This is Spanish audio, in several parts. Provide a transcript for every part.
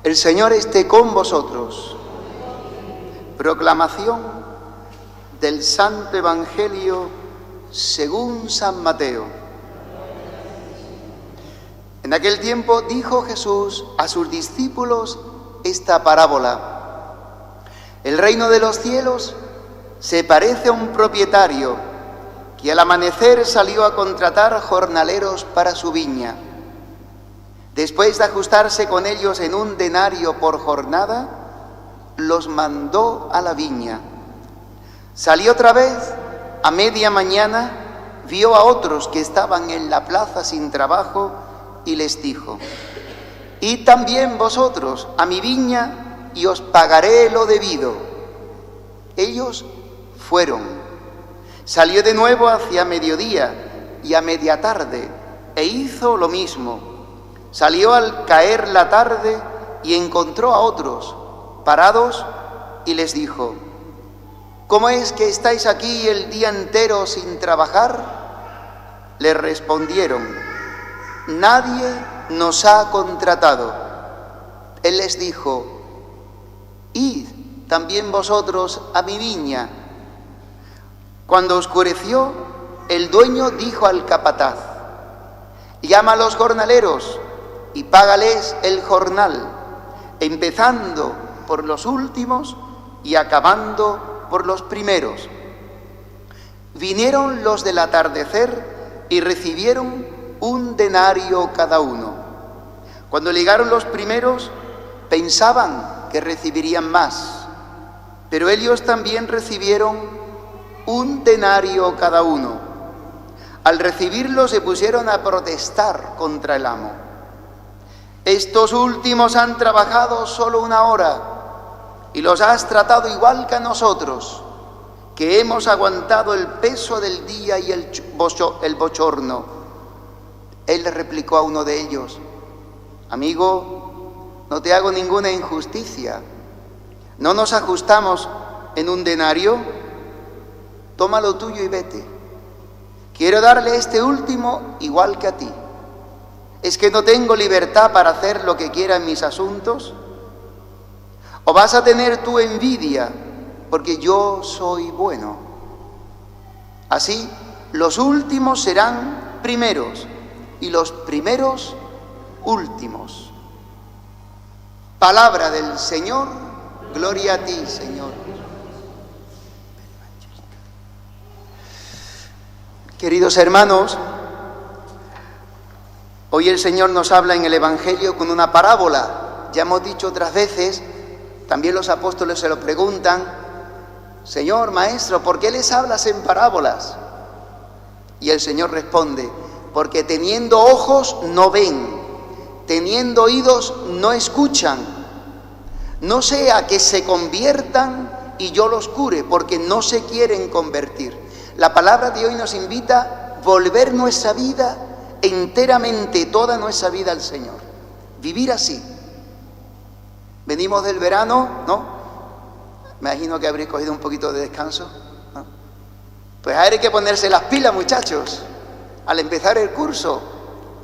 El Señor esté con vosotros. Proclamación del Santo Evangelio según San Mateo. En aquel tiempo dijo Jesús a sus discípulos esta parábola. El reino de los cielos se parece a un propietario que al amanecer salió a contratar jornaleros para su viña. Después de ajustarse con ellos en un denario por jornada, los mandó a la viña. Salió otra vez a media mañana, vio a otros que estaban en la plaza sin trabajo y les dijo: «Id también vosotros a mi viña y os pagaré lo debido». Ellos fueron. Salió de nuevo hacia mediodía y a media tarde e hizo lo mismo. Salió al caer la tarde y encontró a otros parados y les dijo: «¿Cómo es que estáis aquí el día entero sin trabajar?». Le respondieron: «Nadie nos ha contratado». Él les dijo: «Id también vosotros a mi viña». Cuando oscureció, el dueño dijo al capataz: «Llama a los jornaleros y págales el jornal, empezando por los últimos y acabando por los primeros». Vinieron los del atardecer y recibieron un denario cada uno. Cuando llegaron los primeros, pensaban que recibirían más, pero ellos también recibieron un denario cada uno. Al recibirlo se pusieron a protestar contra el amo: «Estos últimos han trabajado solo 1 hora y los has tratado igual que a nosotros, que hemos aguantado el peso del día y el bochorno». Él le replicó a uno de ellos: «Amigo, no te hago ninguna injusticia. ¿No nos ajustamos en un denario? Toma lo tuyo y vete. Quiero darle a este último igual que a ti. ¿Es que no tengo libertad para hacer lo que quiera en mis asuntos? ¿O vas a tener tu envidia porque yo soy bueno?». Así, los últimos serán primeros y los primeros últimos. Palabra del Señor. Gloria a ti, Señor. Queridos hermanos, hoy el Señor nos habla en el Evangelio con una parábola. Ya hemos dicho otras veces, también los apóstoles se lo preguntan: «Señor, Maestro, ¿por qué les hablas en parábolas?». Y el Señor responde: «Porque teniendo ojos no ven, teniendo oídos no escuchan, no sea que se conviertan y yo los cure, porque no se quieren convertir». La palabra de hoy nos invita a volver nuestra vida enteramente, toda nuestra vida al Señor. Vivir así. Venimos del verano, ¿no? Me imagino que habréis cogido un poquito de descanso, ¿no? Pues ahora hay que ponerse las pilas, muchachos, al empezar el curso.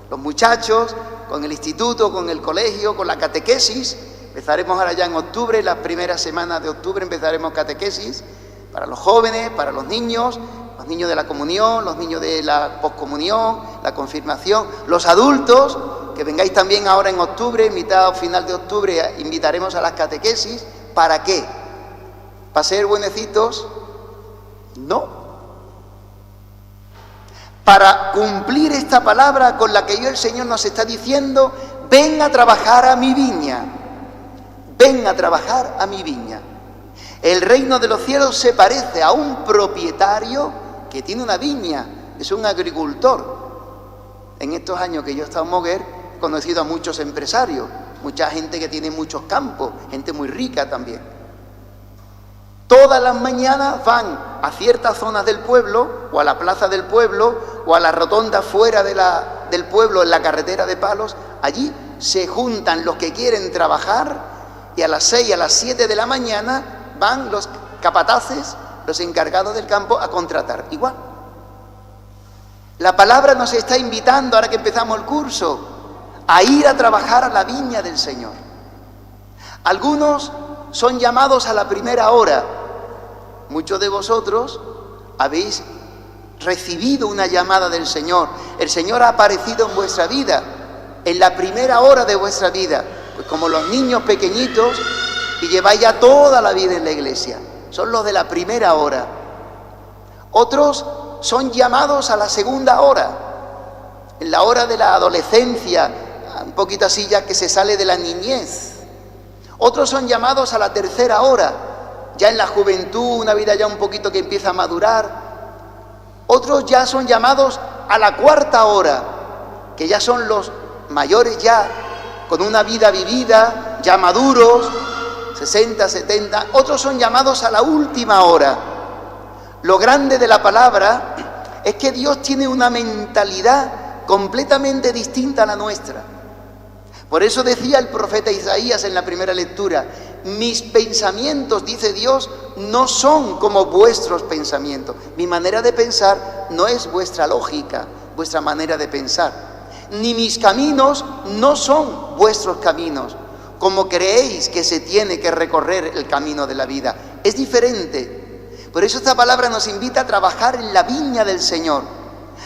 Los muchachos, con el instituto, con el colegio, con la catequesis. Empezaremos ahora ya en octubre, las primeras semanas de octubre empezaremos catequesis para los jóvenes, para los niños de la comunión, los niños de la poscomunión, la confirmación, los adultos, que vengáis también ahora en octubre, mitad o final de octubre, invitaremos a las catequesis. ¿Para qué? ¿Para ser buenecitos? No. Para cumplir esta palabra con la que hoy el Señor nos está diciendo: ven a trabajar a mi viña, ven a trabajar a mi viña. El reino de los cielos se parece a un propietario que tiene una viña, es un agricultor. En estos años que yo he estado en Moguer, he conocido a muchos empresarios, mucha gente que tiene muchos campos, gente muy rica también. Todas las mañanas van a ciertas zonas del pueblo, o a la plaza del pueblo, o a la rotonda fuera del pueblo, en la carretera de Palos. Allí se juntan los que quieren trabajar y a las 6, a las 7 de la mañana van los capataces, los encargados del campo, a contratar. Igual. La palabra nos está invitando, ahora que empezamos el curso, a ir a trabajar a la viña del Señor. Algunos son llamados a la primera hora. Muchos de vosotros habéis recibido una llamada del Señor. El Señor ha aparecido en vuestra vida, en la primera hora de vuestra vida. Pues como los niños pequeñitos, y lleváis ya toda la vida en la iglesia. Son los de la primera hora. Otros son llamados a la segunda hora, en la hora de la adolescencia, un poquito así ya que se sale de la niñez. Otros son llamados a la tercera hora, ya en la juventud, una vida ya un poquito que empieza a madurar. Otros ya son llamados a la cuarta hora, que ya son los mayores ya, con una vida vivida, ya maduros, 60, 70. Otros son llamados a la última hora. Lo grande de la palabra es que Dios tiene una mentalidad completamente distinta a la nuestra. Por eso decía el profeta Isaías en la primera lectura: mis pensamientos, dice Dios, no son como vuestros pensamientos. Mi manera de pensar no es vuestra lógica, vuestra manera de pensar. Ni mis caminos no son vuestros caminos, como creéis que se tiene que recorrer el camino de la vida. Es diferente. Por eso esta palabra nos invita a trabajar en la viña del Señor,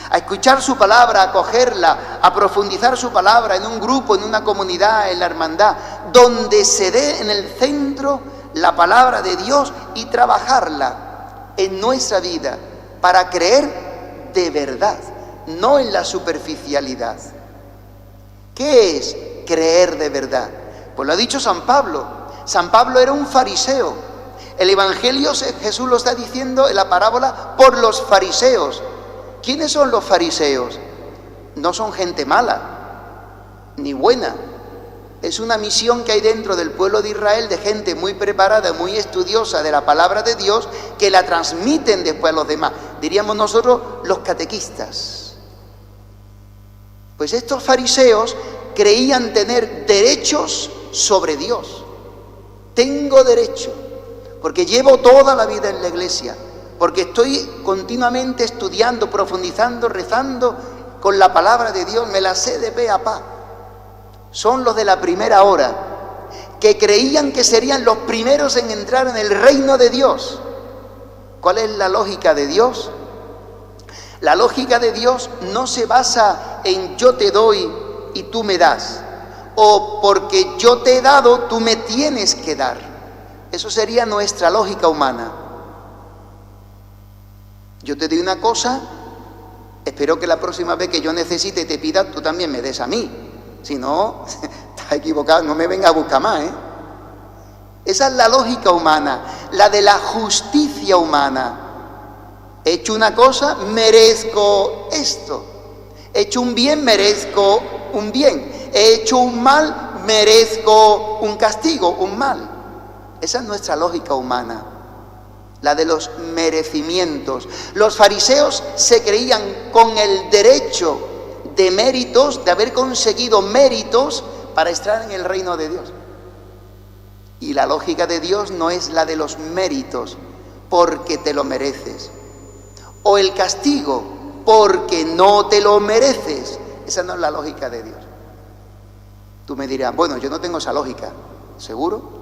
a escuchar su palabra, a acogerla, a profundizar su palabra en un grupo, en una comunidad, en la hermandad, donde se dé en el centro la palabra de Dios y trabajarla en nuestra vida para creer de verdad, no en la superficialidad. ¿Qué es creer de verdad? Pues lo ha dicho San Pablo. San Pablo era un fariseo. El Evangelio, Jesús lo está diciendo en la parábola, por los fariseos. ¿Quiénes son los fariseos? No son gente mala, ni buena. Es una misión que hay dentro del pueblo de Israel de gente muy preparada, muy estudiosa de la palabra de Dios, que la transmiten después a los demás. Diríamos nosotros los catequistas. Pues estos fariseos creían tener derechos sobre Dios. Tengo derecho, porque llevo toda la vida en la iglesia, porque estoy continuamente estudiando, profundizando, rezando con la palabra de Dios, me la sé de pe a pa. Son los de la primera hora, que creían que serían los primeros en entrar en el reino de Dios. ¿Cuál es la lógica de Dios? La lógica de Dios no se basa en yo te doy y tú me das, o porque yo te he dado, tú me tienes que dar. Eso sería nuestra lógica humana. Yo te doy una cosa, espero que la próxima vez que yo necesite y te pida, tú también me des a mí. Si no, estás equivocado, no me venga a buscar más, ¿eh? Esa es la lógica humana, la de la justicia humana. He hecho una cosa, merezco esto. He hecho un bien, merezco un bien. He hecho un mal, merezco un castigo, un mal. Esa es nuestra lógica humana, la de los merecimientos. Los fariseos se creían con el derecho de méritos, de haber conseguido méritos para estar en el reino de Dios. Y la lógica de Dios no es la de los méritos, porque te lo mereces, o el castigo, porque no te lo mereces. Esa no es la lógica de Dios. Tú me dirás, bueno, yo no tengo esa lógica. ¿Seguro?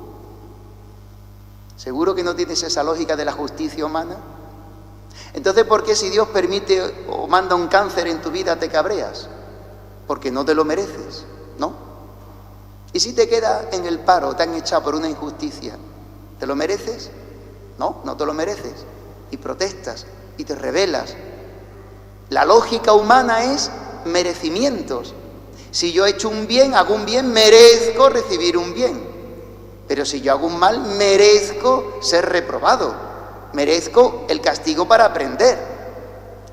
¿Seguro que no tienes esa lógica de la justicia humana? Entonces, ¿por qué si Dios permite o manda un cáncer en tu vida te cabreas? Porque no te lo mereces, ¿no? ¿Y si te quedas en el paro, te han echado por una injusticia? ¿Te lo mereces? No, no te lo mereces. Y protestas y te rebelas. La lógica humana es merecimientos. Si yo he hecho un bien, hago un bien, merezco recibir un bien. Pero si yo hago un mal, merezco ser reprobado. Merezco el castigo para aprender.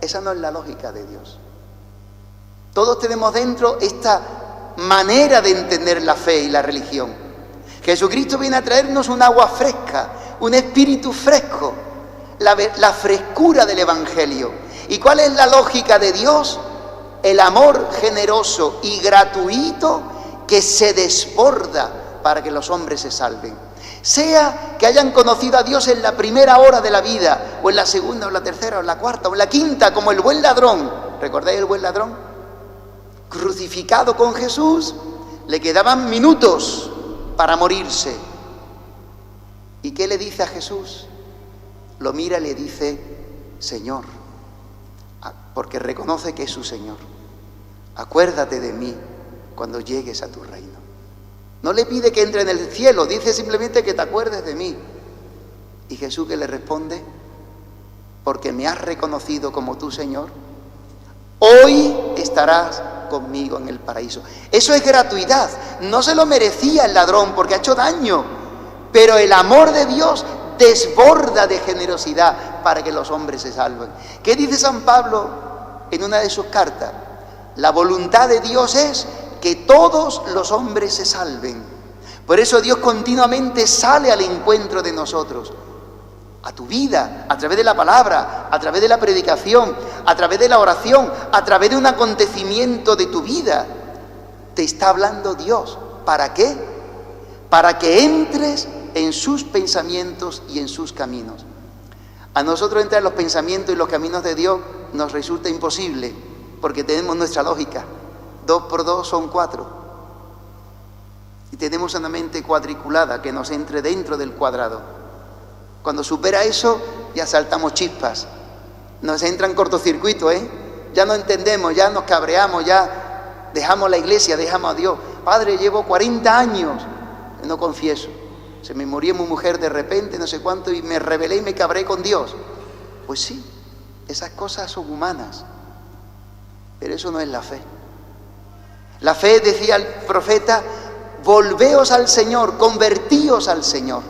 Esa no es la lógica de Dios. Todos tenemos dentro esta manera de entender la fe y la religión. Jesucristo viene a traernos un agua fresca, un espíritu fresco, la frescura del Evangelio. ¿Y cuál es la lógica de Dios? El amor generoso y gratuito que se desborda para que los hombres se salven. Sea que hayan conocido a Dios en la primera hora de la vida, o en la segunda, o en la tercera, o en la cuarta, o en la quinta, como el buen ladrón. ¿Recordáis el buen ladrón? Crucificado con Jesús, le quedaban minutos para morirse. ¿Y qué le dice a Jesús? Lo mira y le dice, Señor, porque reconoce que es su Señor. Acuérdate de mí cuando llegues a tu reino. No le pide que entre en el cielo, dice simplemente que te acuerdes de mí. Y Jesús, que le responde, porque me has reconocido como tu Señor, hoy estarás conmigo en el paraíso. Eso es gratuidad. No se lo merecía el ladrón porque ha hecho daño, pero el amor de Dios desborda de generosidad para que los hombres se salven. ¿Qué dice San Pablo en una de sus cartas? La voluntad de Dios es que todos los hombres se salven. Por eso Dios continuamente sale al encuentro de nosotros, a tu vida, a través de la palabra, a través de la predicación, a través de la oración, a través de un acontecimiento de tu vida. Te está hablando Dios. ¿Para qué? Para que entres en sus pensamientos y en sus caminos. A nosotros entrar en los pensamientos y los caminos de Dios nos resulta imposible, porque tenemos nuestra lógica. 2 por 2 son 4. Y tenemos una mente cuadriculada que nos entre dentro del cuadrado. Cuando supera eso, ya saltamos chispas. Nos entra en cortocircuito, Ya no entendemos, ya nos cabreamos, ya dejamos la iglesia, dejamos a Dios. Padre, llevo 40 años, no confieso. Se me murió mi mujer de repente, no sé cuánto, y me rebelé y me cabré con Dios. Pues sí, esas cosas son humanas, pero eso no es la fe. La fe, decía el profeta, volveos al Señor, convertíos al Señor.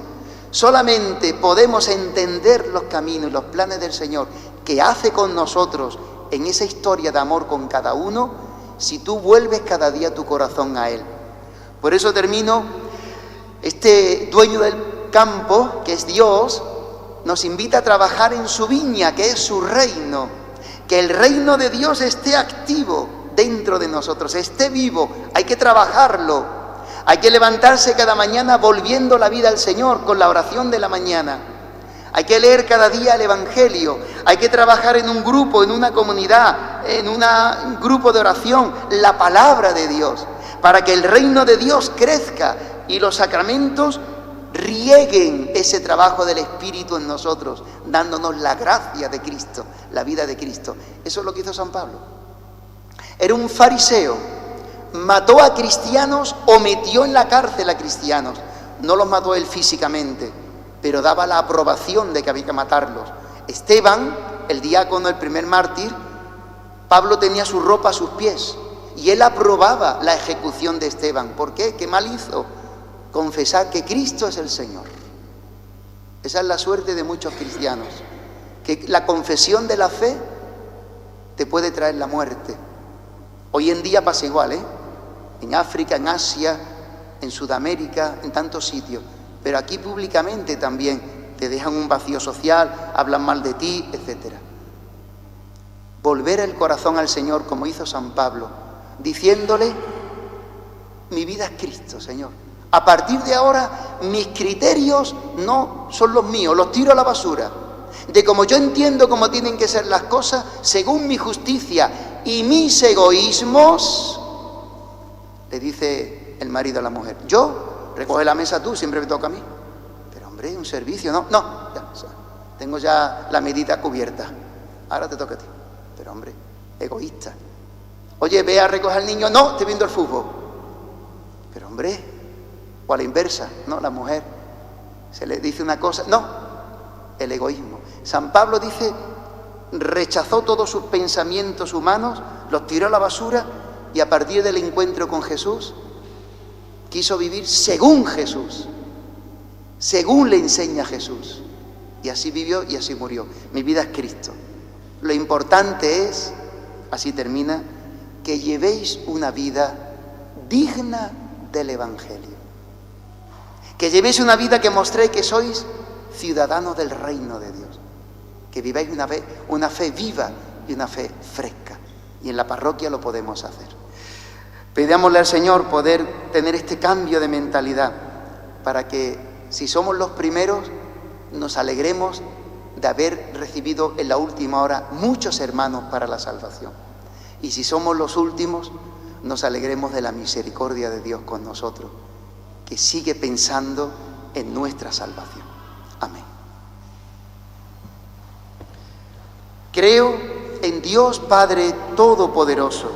Solamente podemos entender los caminos y los planes del Señor que hace con nosotros en esa historia de amor con cada uno, si tú vuelves cada día tu corazón a Él. Por eso termino. Este dueño del campo, que es Dios, nos invita a trabajar en su viña, que es su reino. Que el reino de Dios esté activo dentro de nosotros, esté vivo. Hay que trabajarlo. Hay que levantarse cada mañana volviendo la vida al Señor con la oración de la mañana. Hay que leer cada día el Evangelio. Hay que trabajar en un grupo, en una comunidad, en un grupo de oración, la palabra de Dios, para que el reino de Dios crezca y los sacramentos rieguen ese trabajo del Espíritu en nosotros, dándonos la gracia de Cristo, la vida de Cristo. Eso es lo que hizo San Pablo. Era un fariseo, mató a cristianos o metió en la cárcel a cristianos. No los mató él físicamente, pero daba la aprobación de que había que matarlos. Esteban, el diácono, el primer mártir, Pablo tenía su ropa a sus pies y él aprobaba la ejecución de Esteban. ¿Por qué? ¿Qué mal hizo? Confesar que Cristo es el Señor. Esa es la suerte de muchos cristianos, que la confesión de la fe te puede traer la muerte. Hoy en día pasa igual, en África, en Asia, en Sudamérica, en tantos sitios, pero aquí públicamente también te dejan un vacío social, hablan mal de ti, etc. Volver el corazón al Señor como hizo San Pablo, diciéndole, mi vida es Cristo, Señor. A partir de ahora, mis criterios no son los míos, los tiro a la basura. De como yo entiendo cómo tienen que ser las cosas, según mi justicia y mis egoísmos, le dice el marido a la mujer, yo, recoge la mesa tú, siempre me toca a mí. Pero hombre, un servicio, no, ya, tengo ya la medida cubierta, ahora te toca a ti. Pero hombre, egoísta. Oye, ve a recoger al niño, no, estoy viendo el fútbol. Pero hombre, o a la inversa, no, la mujer se le dice una cosa, no, el egoísmo. San Pablo dice, rechazó todos sus pensamientos humanos, los tiró a la basura y a partir del encuentro con Jesús quiso vivir según Jesús, según le enseña Jesús. Y así vivió y así murió. Mi vida es Cristo. Lo importante es, así termina, que llevéis una vida digna del Evangelio. Que llevéis una vida que mostréis que sois ciudadanos del reino de Dios. Que viváis una fe viva y una fe fresca. Y en la parroquia lo podemos hacer. Pidámosle al Señor poder tener este cambio de mentalidad para que, si somos los primeros, nos alegremos de haber recibido en la última hora muchos hermanos para la salvación. Y si somos los últimos, nos alegremos de la misericordia de Dios con nosotros, que sigue pensando en nuestra salvación. Amén. Creo en Dios Padre Todopoderoso,